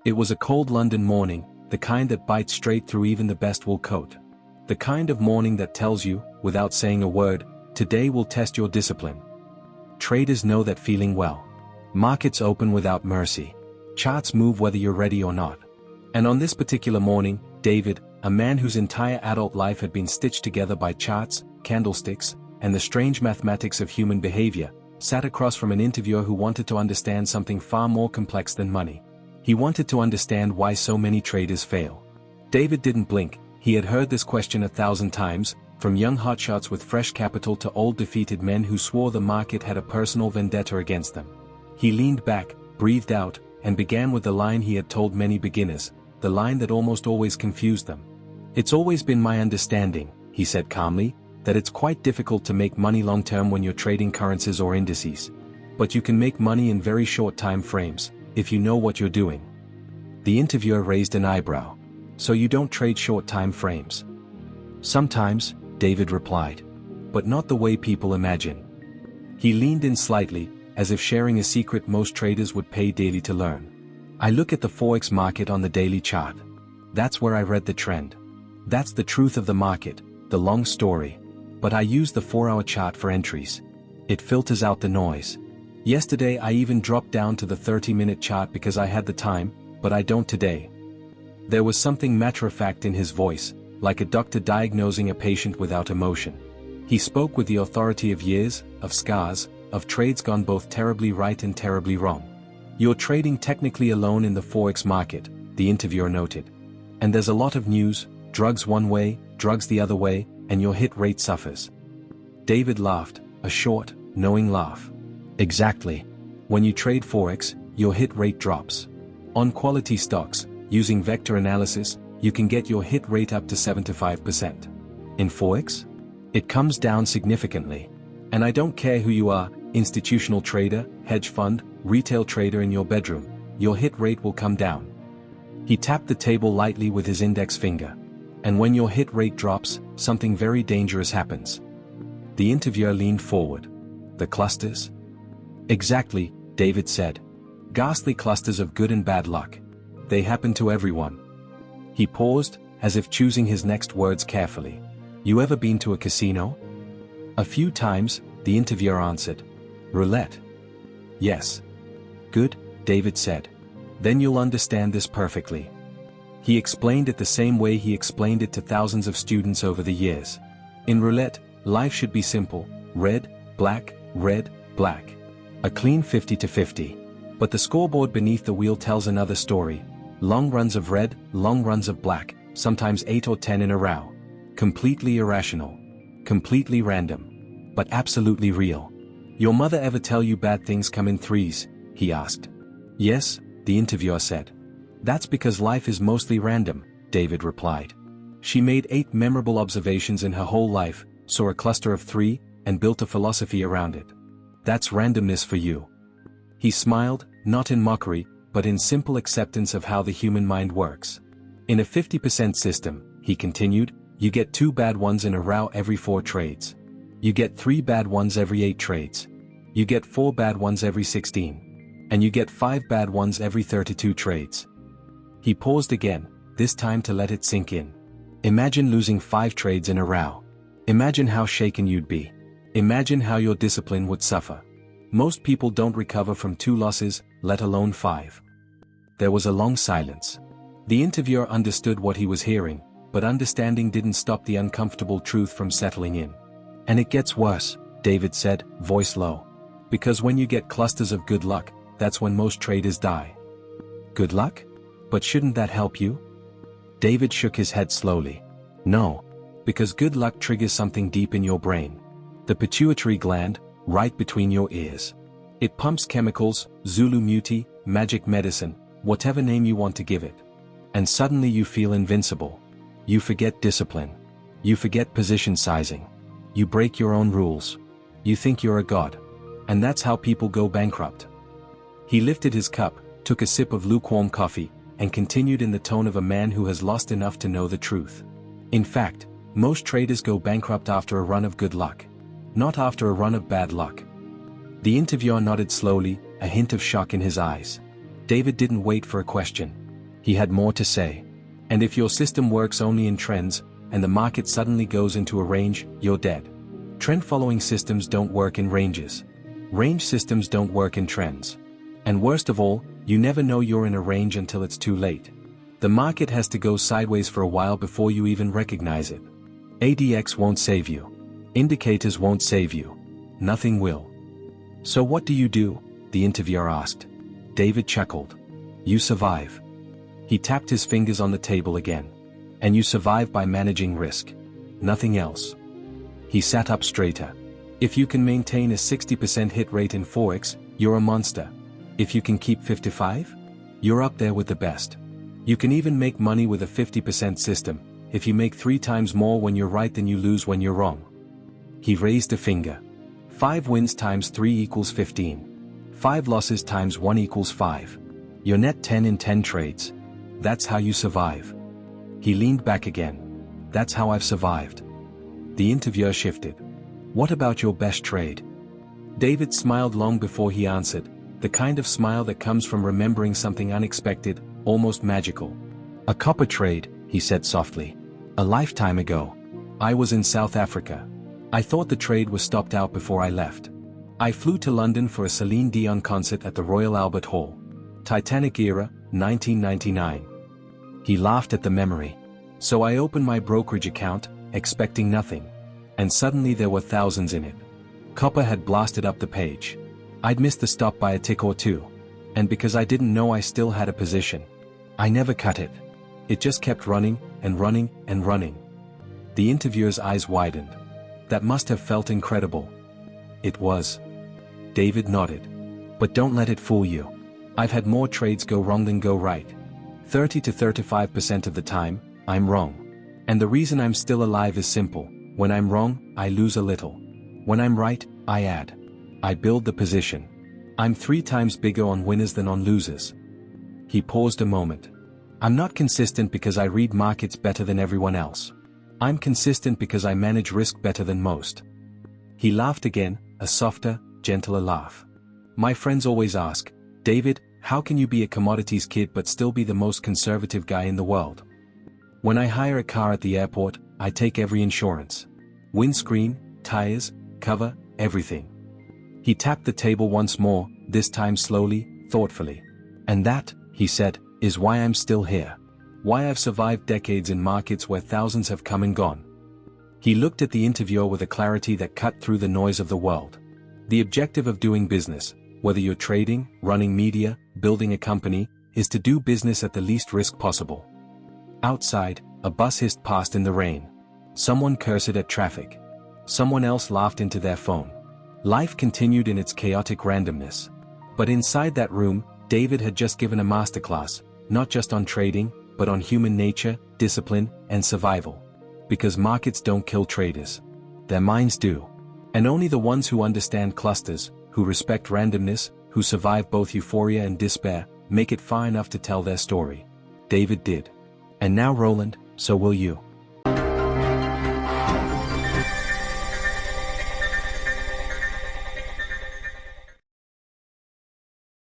It was a cold London morning, the kind that bites straight through even the best wool coat. The kind of morning that tells you, without saying a word, today will test your discipline. Traders know that feeling well. Markets open without mercy. Charts move whether you're ready or not. And on this particular morning, David, a man whose entire adult life had been stitched together by charts, candlesticks, and the strange mathematics of human behavior, sat across from an interviewer who wanted to understand something far more complex than money. He wanted to understand why so many traders fail. David didn't blink. He had heard this question 1,000 times, from young hotshots with fresh capital to old defeated men who swore the market had a personal vendetta against them. He leaned back, breathed out, and began with the line he had told many beginners, the line that almost always confused them. "It's always been my understanding," he said calmly, "that it's quite difficult to make money long-term when you're trading currencies or indices. But you can make money in very short time frames, if you know what you're doing." The interviewer raised an eyebrow. "So you don't trade short time frames?" "Sometimes," David replied. "But not the way people imagine." He leaned in slightly, as if sharing a secret most traders would pay daily to learn. "I look at the Forex market on the daily chart. That's where I read the trend. That's the truth of the market, the long story. But I use the 4-hour chart for entries. It filters out the noise. Yesterday I even dropped down to the 30-minute chart because I had the time, but I don't today." There was something matter-of-fact in his voice, like a doctor diagnosing a patient without emotion. He spoke with the authority of years, of scars, of trades gone both terribly right and terribly wrong. "You're trading technically alone in the Forex market," the interviewer noted. "And there's a lot of news, drugs one way, drugs the other way, and your hit rate suffers." David laughed, a short, knowing laugh. "Exactly. When you trade Forex, your hit rate drops. On quality stocks, using vector analysis, you can get your hit rate up to 75%. In Forex? It comes down significantly. And I don't care who you are, institutional trader, hedge fund, retail trader in your bedroom, your hit rate will come down." He tapped the table lightly with his index finger. "And when your hit rate drops, something very dangerous happens." The interviewer leaned forward. "The clusters?" "Exactly," David said. "Ghastly clusters of good and bad luck. They happen to everyone." He paused, as if choosing his next words carefully. "You ever been to a casino?" "A few times," the interviewer answered. "Roulette?" "Yes." "Good," David said. "Then you'll understand this perfectly." He explained it the same way he explained it to thousands of students over the years. In roulette, life should be simple: red, black, black. A clean 50-50. But the scoreboard beneath the wheel tells another story. Long runs of red, long runs of black, sometimes 8 or 10 in a row. Completely irrational. Completely random. But absolutely real. "Your mother ever tell you bad things come in threes?" he asked. "Yes," the interviewer said. "That's because life is mostly random," David replied. She made 8 memorable observations in her whole life, saw a cluster of 3, and built a philosophy around it. That's randomness for you. He smiled, not in mockery, but in simple acceptance of how the human mind works. "In a 50% system," he continued, "you get 2 bad ones in a row every 4 trades. You get 3 bad ones every 8 trades. You get 4 bad ones every 16. And you get 5 bad ones every 32 trades." He paused again, this time to let it sink in. "Imagine losing 5 trades in a row. Imagine how shaken you'd be. Imagine how your discipline would suffer. Most people don't recover from 2 losses, let alone 5. There was a long silence. The interviewer understood what he was hearing, but understanding didn't stop the uncomfortable truth from settling in. "And it gets worse," David said, voice low. "Because when you get clusters of good luck, that's when most traders die." "Good luck? But shouldn't that help you?" David shook his head slowly. "No. Because good luck triggers something deep in your brain. The pituitary gland, right between your ears. It pumps chemicals, Zulu muti, magic medicine, whatever name you want to give it. And suddenly you feel invincible. You forget discipline. You forget position sizing. You break your own rules. You think you're a god. And that's how people go bankrupt." He lifted his cup, took a sip of lukewarm coffee, and continued in the tone of a man who has lost enough to know the truth. "In fact, most traders go bankrupt after a run of good luck. Not after a run of bad luck." The interviewer nodded slowly, a hint of shock in his eyes. David didn't wait for a question. He had more to say. And if your system works only in trends, and the market suddenly goes into a range, you're dead. Trend-following systems don't work in ranges. Range systems don't work in trends. And worst of all, you never know you're in a range until it's too late. The market has to go sideways for a while before you even recognize it. ADX won't save you. Indicators won't save you. Nothing will. So what do? The interviewer asked. David chuckled. You survive. He tapped his fingers on the table again. And you survive by managing risk. Nothing else. He sat up straighter. If you can maintain a 60% hit rate in Forex, you're a monster. If you can keep 55? You're up there with the best. You can even make money with a 50% system, if you make 3 times more when you're right than you lose when you're wrong. He raised a finger. 5 wins times 3 equals 15. 5 losses times 1 equals 5. Your net 10 in 10 trades. That's how you survive. He leaned back again. That's how I've survived. The interviewer shifted. What about your best trade? David smiled long before he answered, the kind of smile that comes from remembering something unexpected, almost magical. A copper trade, he said softly. A lifetime ago. I was in South Africa. I thought the trade was stopped out before I left. I flew to London for a Celine Dion concert at the Royal Albert Hall. Titanic era, 1999. He laughed at the memory. So I opened my brokerage account, expecting nothing. And suddenly there were thousands in it. Copper had blasted up the page. I'd missed the stop by a tick or two. And because I didn't know I still had a position, I never cut it. It just kept running, and running, and running. The interviewer's eyes widened. That must have felt incredible. It was. David nodded. But don't let it fool you. I've had more trades go wrong than go right. 30 to 35% of the time, I'm wrong. And the reason I'm still alive is simple. When I'm wrong, I lose a little. When I'm right, I add. I build the position. I'm 3 times bigger on winners than on losers. He paused a moment. I'm not consistent because I read markets better than everyone else. I'm consistent because I manage risk better than most. He laughed again, a softer, gentler laugh. My friends always ask, David, how can you be a commodities kid but still be the most conservative guy in the world? When I hire a car at the airport, I take every insurance. Windscreen, tires, cover, everything. He tapped the table once more, this time slowly, thoughtfully. And that, he said, is why I'm still here. Why I've survived decades in markets where thousands have come and gone. He looked at the interviewer with a clarity that cut through the noise of the world. The objective of doing business, whether you're trading, running media, building a company, is to do business at the least risk possible. Outside, a bus hissed past in the rain. Someone cursed at traffic. Someone else laughed into their phone. Life continued in its chaotic randomness. But inside that room, David had just given a masterclass, not just on trading, but on human nature, discipline, and survival. Because markets don't kill traders. Their minds do. And only the ones who understand clusters, who respect randomness, who survive both euphoria and despair, make it far enough to tell their story. David did. And now Roland, so will you.